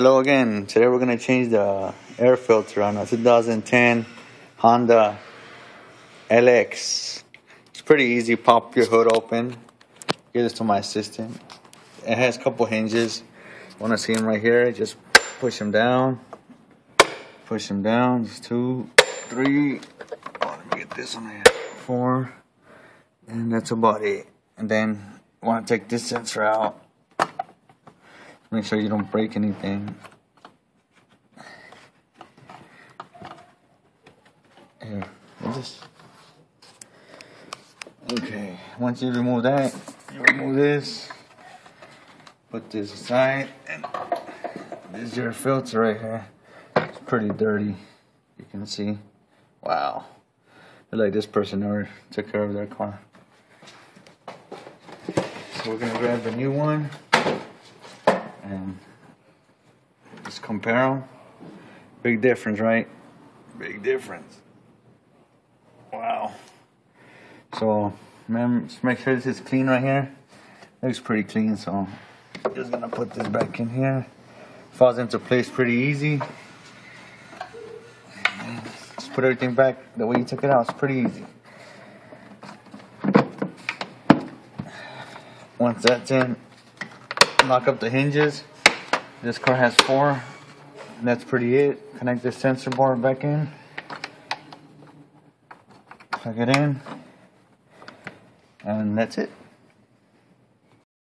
Hello again. Today we're going to change the air filter on a 2010 Honda LX. It's pretty easy. Pop your hood open. Give this to my assistant. It has a couple hinges. Want to see them right here? Just push them down. Push them down. Just 2, 3. Oh, let me get this one here. 4. And that's about it. And then you want to take this sensor out. Make sure you don't break anything. Here, this. Okay, once you remove that, you remove this. Put this aside, and this is your filter right here. It's pretty dirty. You can see. Wow. Look like this person never took care of their car. So we're gonna grab the new one. And just compare them. Big difference, right? Big difference. Wow. So, man, just make sure this is clean right here. Looks pretty clean, so I'm just gonna put this back in here. Falls into place pretty easy. Just put everything back the way you took it out. It's pretty easy. Once that's in, lock up the hinges. This car has 4, and that's pretty it. Connect this sensor board back in. Plug it in, and that's it.